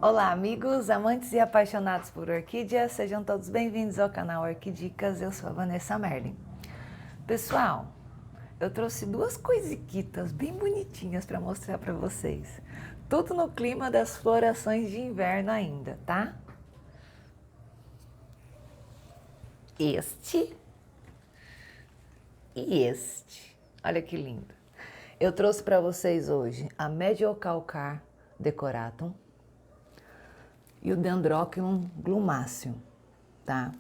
Olá, amigos, amantes e apaixonados por orquídeas, sejam todos bem-vindos ao canal Orquidicas. Eu sou a Vanessa Merlin. Pessoal, eu trouxe duas coisiquitas bem bonitinhas para mostrar para vocês. Tudo no clima das florações de inverno ainda, tá? Este e este. Olha que lindo. Eu trouxe para vocês hoje a Mediocalcar decoratum e o Dendroculum glumáceo, tá?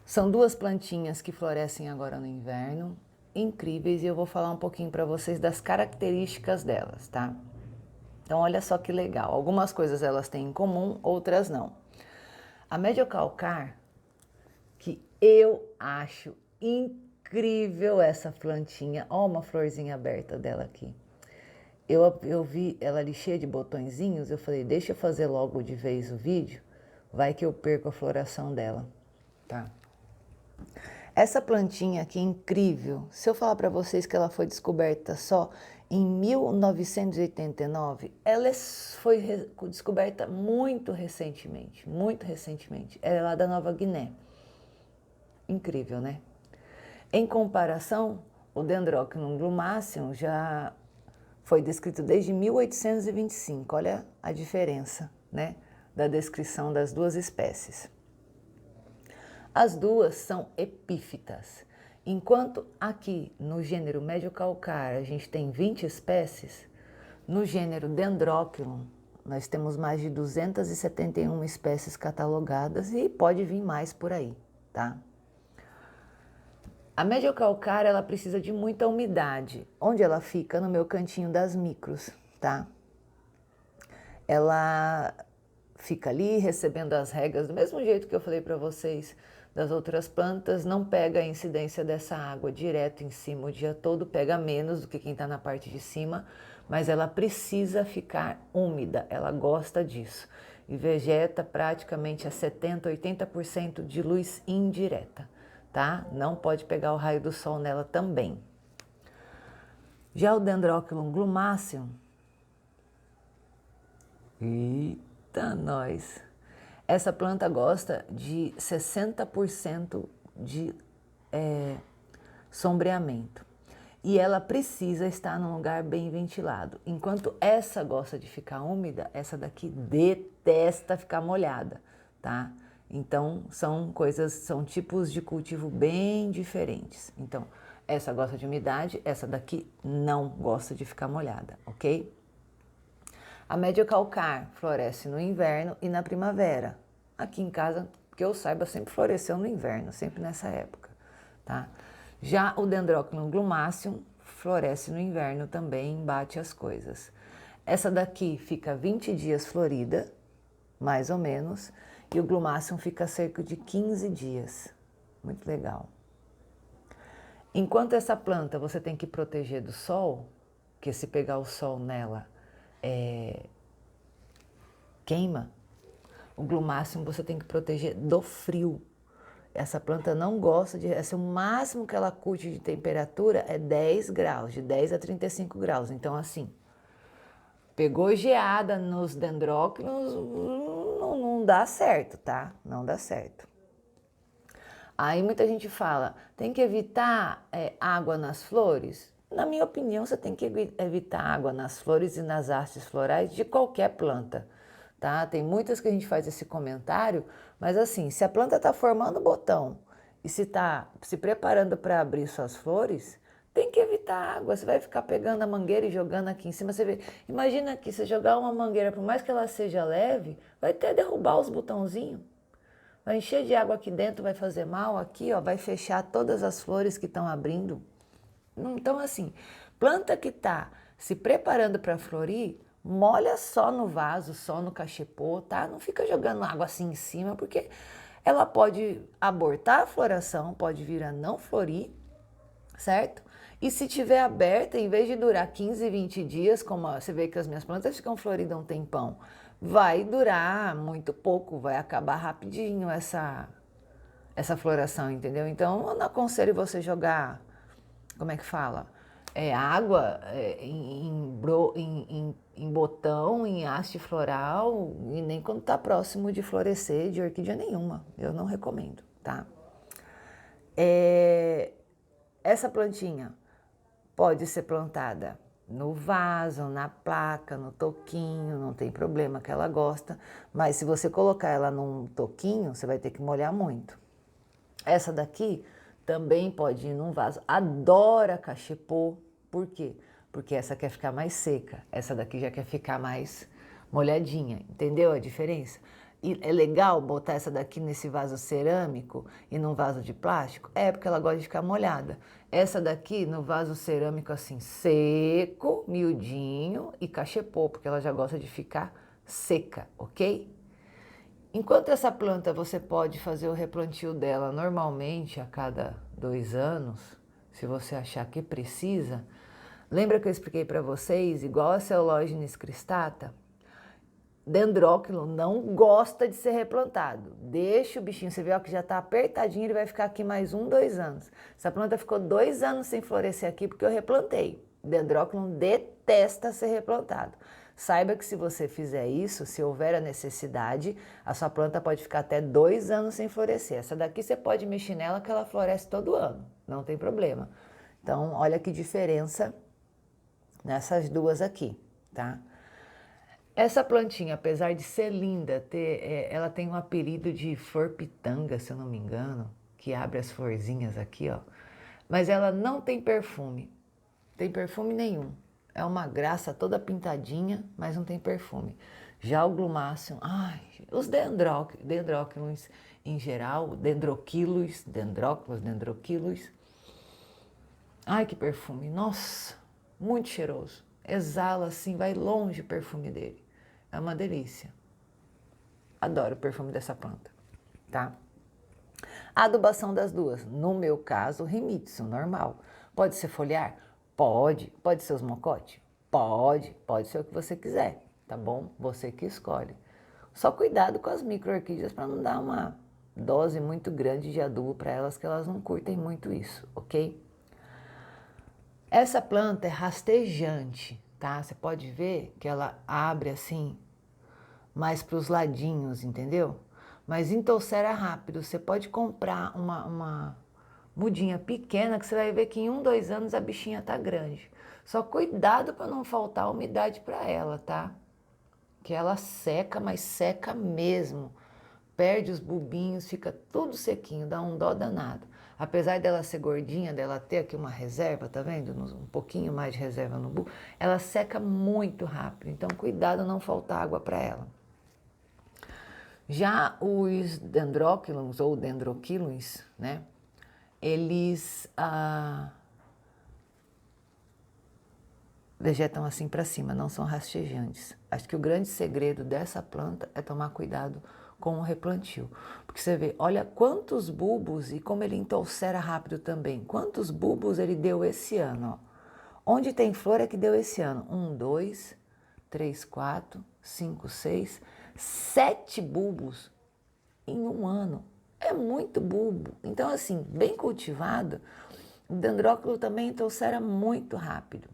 São duas plantinhas que florescem agora no inverno, incríveis, e eu vou falar um pouquinho para vocês das características delas, tá? Então olha só que legal, algumas coisas elas têm em comum, outras não. A Mediocalcar, que eu acho incrível essa plantinha, ó uma florzinha aberta dela aqui. Eu vi ela ali cheia de botõezinhos, eu falei, deixa eu fazer logo de vez o vídeo, vai que eu perco a floração dela, tá? Essa plantinha aqui é incrível. Se eu falar para vocês que ela foi descoberta só em 1989, ela foi descoberta muito recentemente, muito recentemente. Ela é lá da Nova Guiné. Incrível, né? Em comparação, o Dendroculum glumáceum já foi descrito desde 1825. Olha a diferença, né, da descrição das duas espécies. As duas são epífitas. Enquanto aqui no gênero Mediocalcar a gente tem 20 espécies, no gênero Dendroculum nós temos mais de 271 espécies catalogadas e pode vir mais por aí, tá? A Mediocalcar ela precisa de muita umidade. Onde ela fica? No meu cantinho das micros, tá? Ela fica ali recebendo as regas do mesmo jeito que eu falei para vocês das outras plantas, não pega a incidência dessa água direto em cima o dia todo, pega menos do que quem está na parte de cima, mas ela precisa ficar úmida, ela gosta disso e vegeta praticamente a 70, 80% de luz indireta, tá? Não pode pegar o raio do sol nela também. Já o Dendroculum glumáceum, eita nós! Essa planta gosta de 60% de sombreamento. E ela precisa estar num lugar bem ventilado. Enquanto essa gosta de ficar úmida, essa daqui detesta ficar molhada, tá? Então, são tipos de cultivo bem diferentes. Então, essa gosta de umidade, essa daqui não gosta de ficar molhada, ok? A Mediocalcar floresce no inverno e na primavera. Aqui em casa, que eu saiba, sempre floresceu no inverno, sempre nessa época, tá? Já o Dendroculum glumáceum floresce no inverno também, bate as coisas. Essa daqui fica 20 dias florida, mais ou menos, e o glumáceum fica cerca de 15 dias. Muito legal. Enquanto essa planta você tem que proteger do sol, que se pegar o sol nela, queima, o glumáceum você tem que proteger do frio. Essa planta não gosta de... o máximo que ela curte de temperatura é 10 graus, de 10 a 35 graus. Então, assim, pegou geada nos dendróquilos, não dá certo, tá? Não dá certo. Aí muita gente fala, tem que evitar água nas flores? Na minha opinião, você tem que evitar água nas flores e nas hastes florais de qualquer planta, tá? Tem muitas que a gente faz esse comentário, mas assim, se a planta está formando botão e se está se preparando para abrir suas flores, tem que evitar água. Você vai ficar pegando a mangueira e jogando aqui em cima. Você vê, imagina que você jogar uma mangueira, por mais que ela seja leve, vai até derrubar os botãozinhos. Vai encher de água aqui dentro, vai fazer mal aqui, ó, vai fechar todas as flores que estão abrindo. Então, assim, planta que está se preparando para florir, molha só no vaso, só no cachepô, tá? Não fica jogando água assim em cima, porque ela pode abortar a floração, pode vir a não florir, certo? E se tiver aberta, em vez de durar 15, 20 dias, como você vê que as minhas plantas ficam floridas um tempão, vai durar muito pouco, vai acabar rapidinho essa floração, entendeu? Então, eu não aconselho você jogar, como é que fala? Água em em botão, em haste floral e nem quando está próximo de florescer de orquídea nenhuma. Eu não recomendo, tá? Essa plantinha pode ser plantada no vaso, na placa, no toquinho, não tem problema que ela gosta, mas se você colocar ela num toquinho, você vai ter que molhar muito. Essa daqui também pode ir num vaso. Adora cachepô. Por quê? Porque essa quer ficar mais seca. Essa daqui já quer ficar mais molhadinha. Entendeu a diferença? E é legal botar essa daqui nesse vaso cerâmico e num vaso de plástico? É, porque ela gosta de ficar molhada. Essa daqui no vaso cerâmico assim, seco, miudinho e cachepô, porque ela já gosta de ficar seca, ok? Enquanto essa planta você pode fazer o replantio dela normalmente a cada 2 anos, se você achar que precisa. Lembra que eu expliquei para vocês, igual a Ceologenes cristata, dendróquilo não gosta de ser replantado. Deixa o bichinho, você vê ó, que já está apertadinho, ele vai ficar aqui mais 2 anos. Essa planta ficou 2 anos sem florescer aqui porque eu replantei. Dendróquilo detesta ser replantado. Saiba que se você fizer isso, se houver a necessidade, a sua planta pode ficar até 2 anos sem florescer. Essa daqui você pode mexer nela que ela floresce todo ano, não tem problema. Então, olha que diferença nessas duas aqui, tá? Essa plantinha, apesar de ser linda, ela tem um apelido de flor pitanga, se eu não me engano, que abre as florzinhas aqui, ó. Mas ela não tem perfume nenhum. É uma graça toda pintadinha, mas não tem perfume. Já o glumáceo, ai, os dendróquilos em geral, dendroquilos, ai que perfume, nossa, muito cheiroso. Exala assim, vai longe o perfume dele. É uma delícia. Adoro o perfume dessa planta, tá? A adubação das duas, no meu caso, Himitsu, normal. Pode ser foliar? Pode. Pode ser os mocote? Pode ser o que você quiser, tá bom? Você que escolhe. Só cuidado com as micro-orquídeas para não dar uma dose muito grande de adubo para elas, que elas não curtem muito isso, ok? Essa planta é rastejante, tá? Você pode ver que ela abre assim, mais para os ladinhos, entendeu? Mas entolcera rápido. Você pode comprar uma mudinha pequena que você vai ver que em 2 anos a bichinha tá grande. Só cuidado para não faltar umidade para ela, tá? Que ela seca, mas seca mesmo. Perde os bulbinhos, fica tudo sequinho, dá um dó danado. Apesar dela ser gordinha, dela ter aqui uma reserva, tá vendo? Um pouquinho mais de reserva no bulbo, ela seca muito rápido. Então, cuidado não faltar água para ela. Já os dendróquilos ou dendroquilons, né? Eles vegetam assim para cima, não são rastejantes. Acho que o grande segredo dessa planta é tomar cuidado com o replantio. Porque você vê, olha quantos bulbos e como ele entolcera rápido também. Quantos bulbos ele deu esse ano, ó. Onde tem flor é que deu esse ano. 1, 2, 3, 4, 5, 6, 7 bulbos em um ano. É muito bulbo. Então, assim, bem cultivado, o dendróquilo também entolcera muito rápido.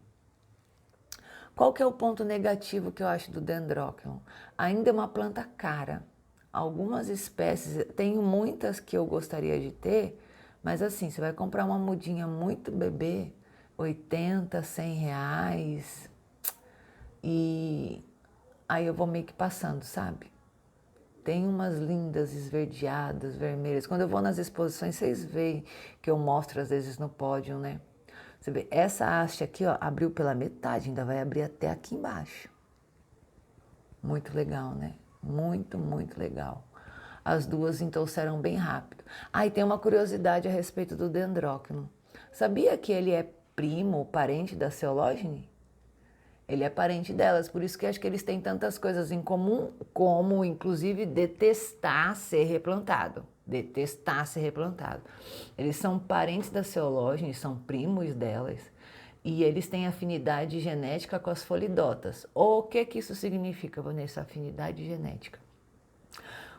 Qual que é o ponto negativo que eu acho do dendróquilo? Ainda é uma planta cara. Algumas espécies, tenho muitas que eu gostaria de ter, mas assim, você vai comprar uma mudinha muito bebê, 80, 100 reais, e aí eu vou meio que passando, sabe? Tem umas lindas esverdeadas, vermelhas. Quando eu vou nas exposições, vocês veem que eu mostro às vezes no pódio, né? Você vê, essa haste aqui, ó, abriu pela metade, ainda vai abrir até aqui embaixo. Muito legal, né? Muito, muito legal. As duas entolceram bem rápido. E tem uma curiosidade a respeito do dendróquilo. Sabia que ele é primo, parente da Ceologene? Ele é parente delas, por isso que acho que eles têm tantas coisas em comum, como inclusive detestar ser replantado. Detestar ser replantado. Eles são parentes da Ceologene, são primos delas, e eles têm afinidade genética com as folidotas. O que isso significa, Vanessa? Afinidade genética.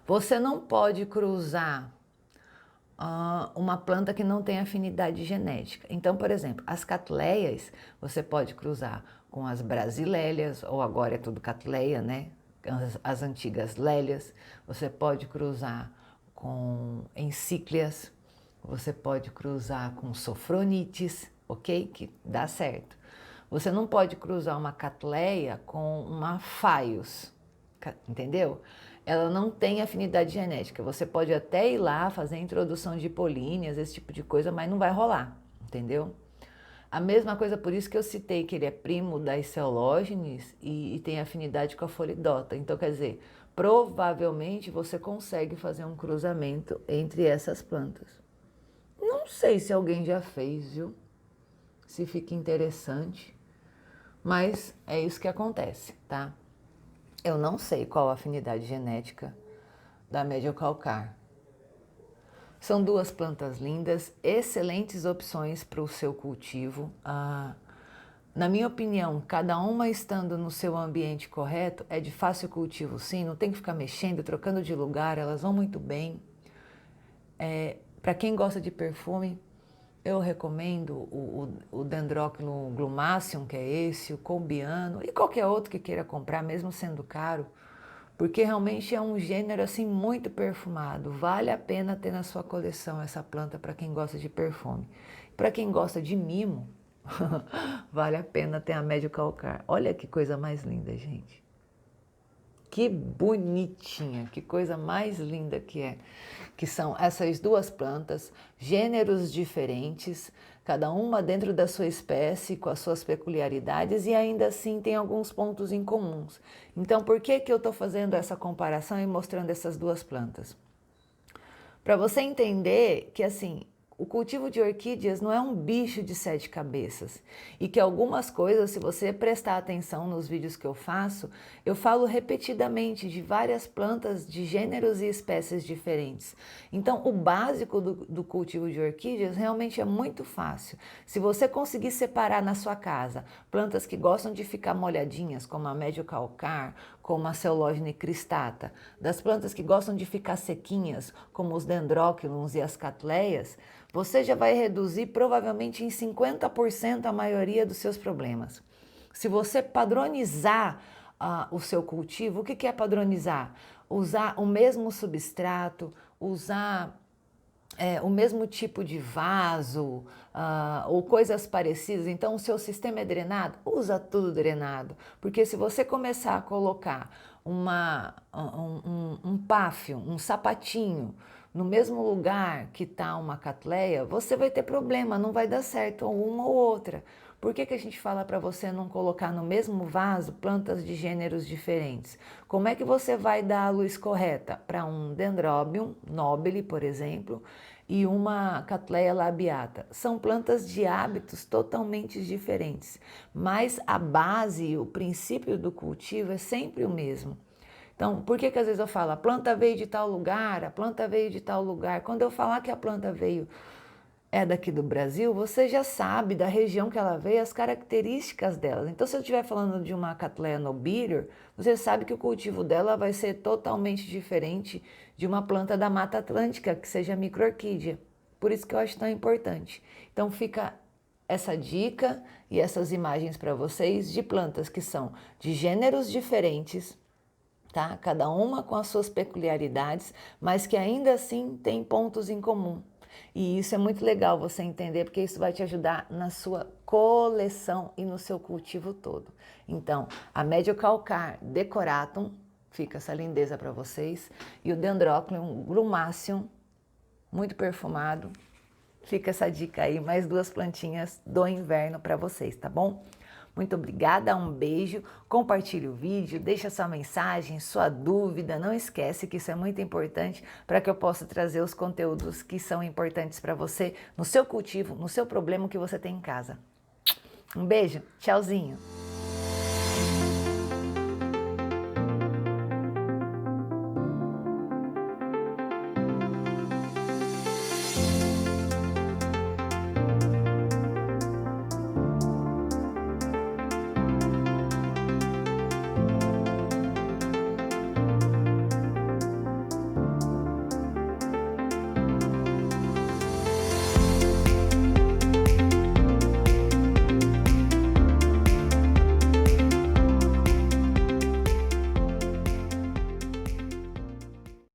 Você não pode cruzar uma planta que não tem afinidade genética. Então, por exemplo, as catleias você pode cruzar com as brasilélias, ou agora é tudo catleia, né? As antigas lélias. Você pode cruzar com encíclias, você pode cruzar com sofronites, ok? Que dá certo. Você não pode cruzar uma catleia com uma Phaeus, entendeu? Ela não tem afinidade genética. Você pode até ir lá fazer a introdução de políneas, esse tipo de coisa, mas não vai rolar, entendeu? A mesma coisa, por isso que eu citei que ele é primo da Icellógenes e tem afinidade com a Folidota. Então, quer dizer, provavelmente você consegue fazer um cruzamento entre essas plantas. Não sei se alguém já fez, viu? Se fica interessante, mas é isso que acontece, tá? Eu não sei qual a afinidade genética da Mediocalcar. São duas plantas lindas, excelentes opções para o seu cultivo. Na minha opinião, cada uma estando no seu ambiente correto, é de fácil cultivo sim, não tem que ficar mexendo, trocando de lugar, elas vão muito bem. Para quem gosta de perfume, eu recomendo o Dendroculum glumaceum, que é esse, o colbiano e qualquer outro que queira comprar, mesmo sendo caro, porque realmente é um gênero assim muito perfumado. Vale a pena ter na sua coleção essa planta para quem gosta de perfume. Para quem gosta de mimo, vale a pena ter a Mediocalcar. Olha que coisa mais linda, gente. Que bonitinha, que coisa mais linda que é. Que são essas duas plantas, gêneros diferentes, cada uma dentro da sua espécie, com as suas peculiaridades e ainda assim tem alguns pontos em comuns. Então, por que eu estou fazendo essa comparação e mostrando essas duas plantas? Para você entender que, assim, o cultivo de orquídeas não é um bicho de 7 cabeças e que algumas coisas, se você prestar atenção nos vídeos que eu falo repetidamente de várias plantas de gêneros e espécies diferentes. Então, o básico do cultivo de orquídeas realmente é muito fácil. Se você conseguir separar na sua casa plantas que gostam de ficar molhadinhas, como a Mediocalcar, como a Ceológene cristata, das plantas que gostam de ficar sequinhas, como os Dendroculums e as Catleias, você já vai reduzir provavelmente em 50% a maioria dos seus problemas. Se você padronizar o seu cultivo, o que é padronizar? Usar o mesmo substrato, usar o mesmo tipo de vaso ou coisas parecidas. Então, o seu sistema é drenado? Usa tudo drenado. Porque se você começar a colocar um páfio, um sapatinho, no mesmo lugar que está uma catleia, você vai ter problema, não vai dar certo uma ou outra. Por que a gente fala para você não colocar no mesmo vaso plantas de gêneros diferentes? Como é que você vai dar a luz correta para um Dendrobium nobile, por exemplo, e uma Cattleya labiata? São plantas de hábitos totalmente diferentes, mas a base, o princípio do cultivo é sempre o mesmo. Então, por que às vezes eu falo, a planta veio de tal lugar, a planta veio de tal lugar? Quando eu falar que a planta veio daqui do Brasil, você já sabe da região que ela veio, as características delas. Então, se eu estiver falando de uma Cattleya nobilior, você sabe que o cultivo dela vai ser totalmente diferente de uma planta da Mata Atlântica, que seja micro-orquídea. Por isso que eu acho tão importante. Então, fica essa dica e essas imagens para vocês de plantas que são de gêneros diferentes, tá? Cada uma com as suas peculiaridades, mas que ainda assim tem pontos em comum. E isso é muito legal você entender, porque isso vai te ajudar na sua coleção e no seu cultivo todo. Então, a Mediocalcar decoratum, fica essa lindeza para vocês, e o Dendroculum glumaceum, muito perfumado, fica essa dica aí, mais duas plantinhas do inverno para vocês, tá bom? Muito obrigada, um beijo, compartilhe o vídeo, deixa sua mensagem, sua dúvida, não esquece que isso é muito importante para que eu possa trazer os conteúdos que são importantes para você no seu cultivo, no seu problema que você tem em casa. Um beijo, tchauzinho!